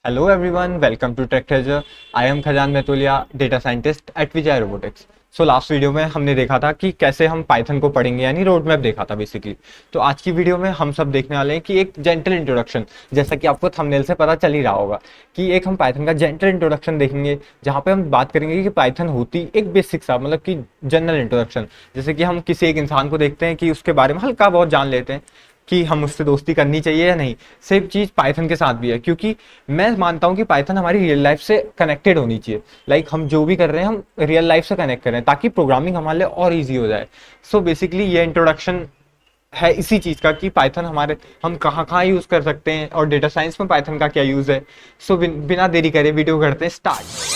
Hello everyone, welcome to Tech Treasure. I am Khajan Metolia, data scientist at Vijay robotics. So last video में हमने देखा था कि कैसे हम पाइथन को पढ़ेंगे, यानी रोड मैप देखा था बेसिकली। तो आज की वीडियो में हम सब देखने वाले हैं कि एक जेंटल इंट्रोडक्शन, जैसा कि आपको थंबनेल से पता चल ही रहा होगा कि एक हम पाइथन का जेंटल इंट्रोडक्शन देखेंगे, जहाँ पे हम बात करेंगे कि पाइथन होती एक बेसिक सा, मतलब कि जनरल इंट्रोडक्शन। जैसे कि हम किसी एक इंसान को देखते हैं कि उसके बारे में हल्का बहुत जान लेते हैं कि हम उससे दोस्ती करनी चाहिए या नहीं। सेम चीज़ पाइथन के साथ भी है, क्योंकि मैं मानता हूँ कि पाइथन हमारी रियल लाइफ से कनेक्टेड होनी चाहिए। लाइक हम जो भी कर रहे हैं हम रियल लाइफ से कनेक्ट कर रहे हैं, ताकि प्रोग्रामिंग हमारे लिए और ईजी हो जाए। सो बेसिकली ये इंट्रोडक्शन है इसी चीज़ का कि पाइथन हमारे हम कहाँ कहाँ यूज़ कर सकते हैं और डेटा साइंस में पाइथन का क्या यूज़ है। सो बिना देरी करे वीडियो करते हैं स्टार्ट।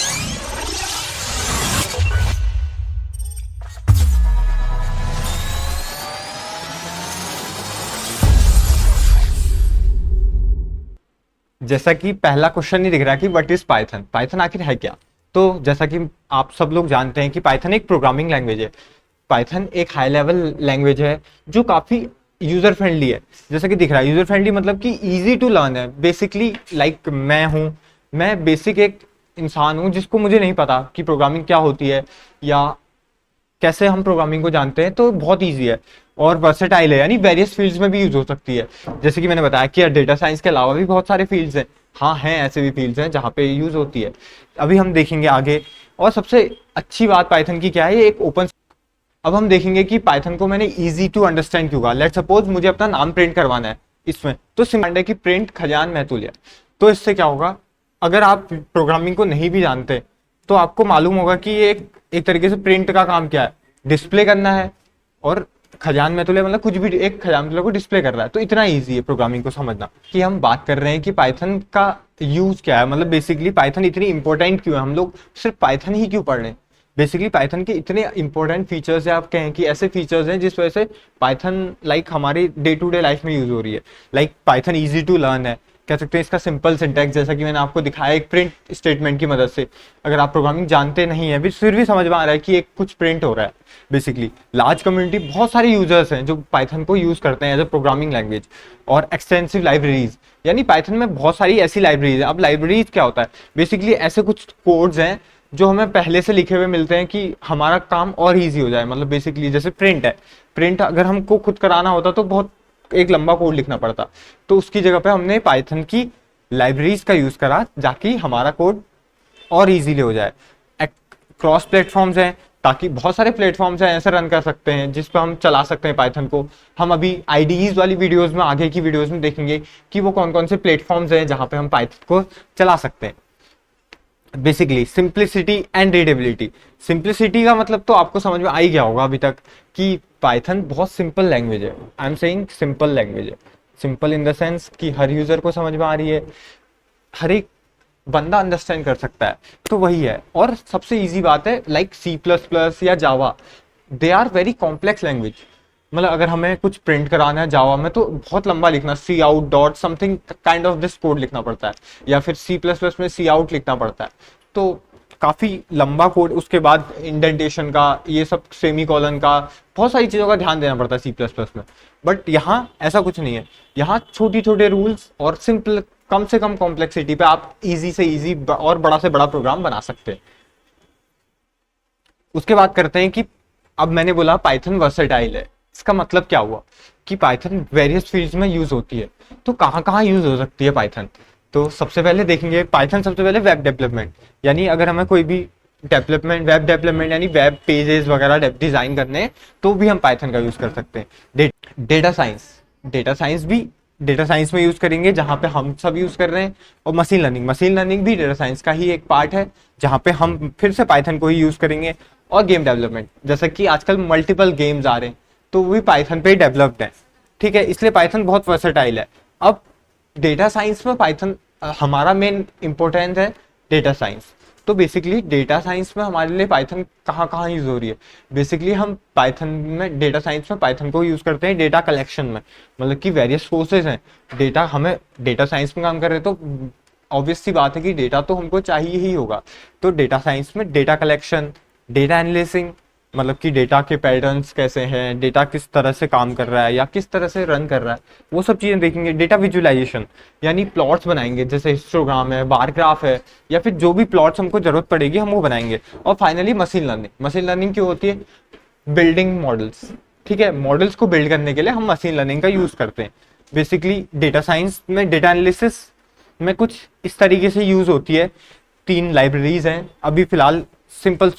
जैसा कि पहला क्वेश्चन ही दिख रहा है कि व्हाट इज पाइथन, पाइथन आखिर है क्या। तो जैसा कि आप सब लोग जानते हैं कि पाइथन एक प्रोग्रामिंग लैंग्वेज है। पाइथन एक हाई लेवल लैंग्वेज है जो काफ़ी यूज़र फ्रेंडली है। जैसा कि दिख रहा है यूज़र फ्रेंडली, मतलब कि ईजी टू लर्न है। बेसिकली लाइक मैं बेसिक एक इंसान हूँ जिसको मुझे नहीं पता कि प्रोग्रामिंग क्या होती है या कैसे हम प्रोग्रामिंग को जानते हैं, तो बहुत ईजी है और वर्सेटाइल है, यानी वेरियस फील्ड्स में भी यूज हो सकती है। जैसे कि मैंने बताया कि डेटा साइंस के अलावा भी बहुत सारे फील्ड्स हैं। हाँ हैं, ऐसे भी फील्ड्स हैं जहाँ पे यूज होती है। अभी हम देखेंगे आगे। और सबसे अच्छी बात पाइथन की क्या है, ये एक ओपन। अब हम देखेंगे कि पाइथन को मैंने इजी टू अंडरस्टैंड क्यों कहा। लेट सपोज मुझे अपना नाम प्रिंट करवाना है इसमें, तो सिंपल है कि प्रिंट खजान महतुलिया। तो इससे क्या होगा, अगर आप प्रोग्रामिंग को नहीं भी जानते तो आपको मालूम होगा कि ये एक तरीके से प्रिंट का काम क्या है, डिस्प्ले करना है। और खजान महतुलिया मतलब कुछ भी एक खजान महतुलिया को डिस्प्ले कर रहा है। तो इतना इजी है प्रोग्रामिंग को समझना। कि हम बात कर रहे हैं कि पाइथन का यूज क्या है, मतलब बेसिकली पाइथन इतनी इंपॉर्टेंट क्यों है, हम लोग सिर्फ पाइथन ही क्यों पढ़ रहे हैं। बेसिकली पाइथन के इतने इंपॉर्टेंट फीचर्स है, आप कहें कि ऐसे फीचर्स हैं जिस वजह से पाइथन लाइक हमारी डे टू डे लाइफ में यूज हो रही है। Like Python easy to learn है, कह सकते हैं इसका सिंपल सिंटैक्स, जैसा कि मैंने आपको दिखाया एक प्रिंट स्टेटमेंट की मदद से। अगर आप प्रोग्रामिंग जानते नहीं है फिर भी समझ में आ रहा है कि एक कुछ प्रिंट हो रहा है। बेसिकली लार्ज कम्युनिटी, बहुत सारे यूजर्स हैं जो पाइथन को यूज करते हैं एज अ प्रोग्रामिंग लैंग्वेज। और एक्सटेंसिव लाइब्रेरीज, यानी पाइथन में बहुत सारी ऐसी लाइब्रेरीज है। अब लाइब्रेरीज क्या होता है, बेसिकली ऐसे कुछ कोड्स हैं जो हमें पहले से लिखे हुए मिलते हैं कि हमारा काम और ईजी हो जाए। मतलब बेसिकली जैसे प्रिंट है, प्रिंट अगर हमको खुद कराना होता तो बहुत एक लंबा कोड लिखना पड़ता। तो उसकी जगह पे हमने पाइथन की लाइब्रेरीज का यूज करा जाकि हमारा कोड और इजीली हो जाए। क्रॉस प्लेटफॉर्म्स हैं, ताकि बहुत सारे प्लेटफॉर्म्स हैं ऐसे रन कर सकते हैं जिस पर हम चला सकते हैं पाइथन को। हम अभी आईडीईज वाली वीडियोस में, आगे की वीडियोस में देखेंगे कि वो कौन कौन से प्लेटफॉर्म्स हैं जहां पे हम पाइथन को चला सकते हैं। Basically simplicity and readability. Simplicity का मतलब तो आपको समझ में आ ही गया होगा अभी तक कि पाइथन बहुत सिंपल लैंग्वेज है। I am saying simple language है। सिंपल इन द सेंस कि हर यूजर को समझ में आ रही है, हर एक बंदा अंडरस्टैंड कर सकता है, तो वही है। और सबसे इजी बात है लाइक सी प्लस प्लस या Java, they are very complex language. मतलब अगर हमें कुछ प्रिंट कराना है जावा में तो बहुत लंबा लिखना, cout dot something kind of this code लिखना पड़ता है, या फिर सी प्लस प्लस में सी आउट लिखना पड़ता है। तो काफ़ी लंबा कोड, उसके बाद इंडेंटेशन का, ये सब सेमी कॉलन का, बहुत सारी चीज़ों का ध्यान देना पड़ता है सी प्लस प्लस में। बट यहाँ ऐसा कुछ नहीं है। यहाँ छोटी छोटे रूल्स और सिंपल, कम से कम कॉम्प्लेक्सिटी पे आप इजी से इजी और बड़ा से बड़ा प्रोग्राम बना सकते हैं। उसके बाद करते हैं कि अब मैंने बोला पाइथन वर्सेटाइल है, इसका मतलब क्या हुआ कि पाइथन वेरियस फील्ड्स में यूज होती है। तो कहाँ कहाँ यूज हो सकती है पाइथन, तो सबसे पहले देखेंगे पाइथन सबसे पहले वेब डेवलपमेंट। यानी अगर हमें कोई भी डेवलपमेंट, वेब डेवलपमेंट यानी वेब पेजेस वगैरह डिजाइन करने हैं तो भी हम पाइथन का यूज कर सकते हैं। डेटा साइंस, डेटा साइंस भी डेटा साइंस में यूज करेंगे जहाँ पे हम सब यूज कर रहे हैं। और मशीन लर्निंग, मशीन लर्निंग भी डेटा साइंस का ही एक पार्ट है जहाँ पे हम फिर से पाइथन को ही यूज करेंगे। और गेम डेवलपमेंट, जैसा कि आजकल मल्टीपल गेम्स आ रहे हैं तो वो भी पाइथन पे ही डेवलप्ड है। ठीक है, इसलिए पाइथन बहुत वर्सेटाइल है। अब डेटा साइंस में पाइथन, हमारा मेन इंपॉर्टेंस है डेटा साइंस। तो बेसिकली डेटा साइंस में हमारे लिए पाइथन कहाँ कहाँ यूज हो रही है। बेसिकली हम पाइथन में, डेटा साइंस में पाइथन को यूज करते हैं डेटा कलेक्शन में। मतलब कि वेरियस सोर्सेज हैं डेटा, हमें डेटा साइंस में काम कर रहे हैं तो ऑब्वियस सी बात है कि डेटा तो हमको चाहिए ही होगा। तो डेटा साइंस में डेटा कलेक्शन, डेटा एनालिसिंग, मतलब कि डेटा के पैटर्न्स कैसे हैं, डेटा किस तरह से काम कर रहा है या किस तरह से रन कर रहा है, वो सब चीज़ें देखेंगे। डेटा विजुअलाइजेशन यानी प्लॉट्स बनाएंगे, जैसे हिस्टोग्राम है, बार ग्राफ है, या फिर जो भी प्लॉट्स हमको जरूरत पड़ेगी हम वो बनाएंगे। और finally machine learning. Machine learning क्यों होती है? बिल्डिंग मॉडल्स, ठीक है, मॉडल्स को बिल्ड करने के लिए हम मशीन लर्निंग का यूज़ करते हैं। बेसिकली डेटा साइंस में डेटा एनालिसिस में कुछ इस तरीके से यूज़ होती है। 3 लाइब्रेरीज हैं अभी फिलहाल, सिंपल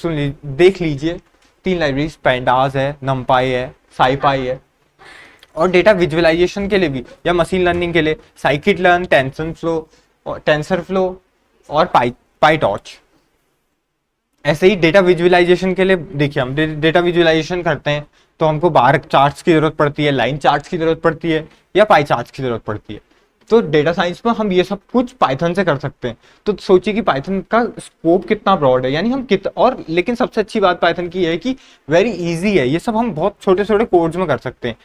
देख लीजिए। 3 लाइब्रेरीज, पैंडाज है, नमपाई है, साइपाई है। और डेटा विजुअलाइजेशन के लिए भी या मशीन लर्निंग के लिए साइकिट लर्न, टेंसर फ्लो और पाईटॉर्च। ऐसे ही डेटा विजुअलाइजेशन के लिए देखिए, हम डेटा विजुअलाइजेशन करते हैं तो हमको बार चार्ट्स की जरूरत पड़ती है, लाइन चार्ट्स की जरूरत पड़ती है या पाई चार्ट्स की जरूरत पड़ती है। तो डेटा साइंस में हम ये सब कुछ पाइथन से कर सकते हैं। तो सोचिए कि पाइथन का स्कोप कितना ब्रॉड है, यानी हम और लेकिन सबसे अच्छी बात पाइथन की है कि वेरी इजी है। ये सब हम बहुत छोटे छोटे कोड्स में कर सकते हैं।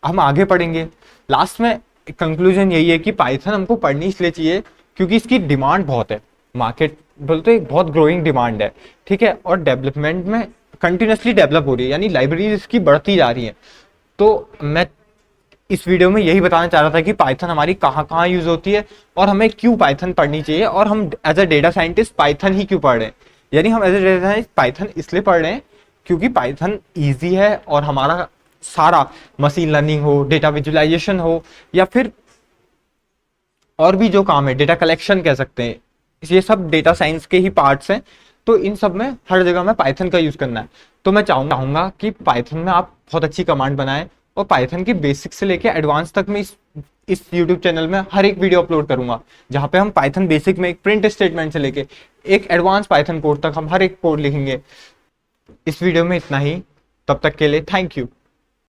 हम आगे पढ़ेंगे। लास्ट में कंक्लूजन यही है कि पाइथन हमको पढ़नी इसलिए चाहिए क्योंकि इसकी डिमांड बहुत है। मार्केट बोलते एक बहुत ग्रोइंग डिमांड है, ठीक है, और डेवलपमेंट में कंटिन्यूसली डेवलप हो रही है, यानी लाइब्रेरीज इसकी बढ़ती जा रही है। तो मैं इस वीडियो में यही बताना चाह रहा था कि पाइथन हमारी कहाँ कहाँ यूज होती है और हमें क्यों पाइथन पढ़नी चाहिए, और हम as a data scientist Python ही क्यों पढ़ रहे हैं। यानी हम as a data scientist Python इसलिए पढ़ रहे हैं क्योंकि पाइथन ईजी है और हमारा सारा मशीन लर्निंग हो, डेटा विजुअलाइजेशन हो, या फिर और भी जो काम है, डेटा कलेक्शन कह सकते हैं, ये सब डेटा साइंस के ही पार्ट्स हैं। तो इन सब में हर जगह में पाइथन का यूज करना है। तो मैं चाहूंगा कि पाइथन में आप बहुत अच्छी कमांड बनाएं, और पाइथन की बेसिक से लेके एडवांस तक मैं इस यूट्यूब चैनल में हर एक वीडियो अपलोड करूंगा, जहां पे हम पाइथन बेसिक में एक प्रिंट स्टेटमेंट से लेके एक एडवांस पाइथन कोड तक हम हर एक कोड लिखेंगे। इस वीडियो में इतना ही, तब तक के लिए थैंक यू।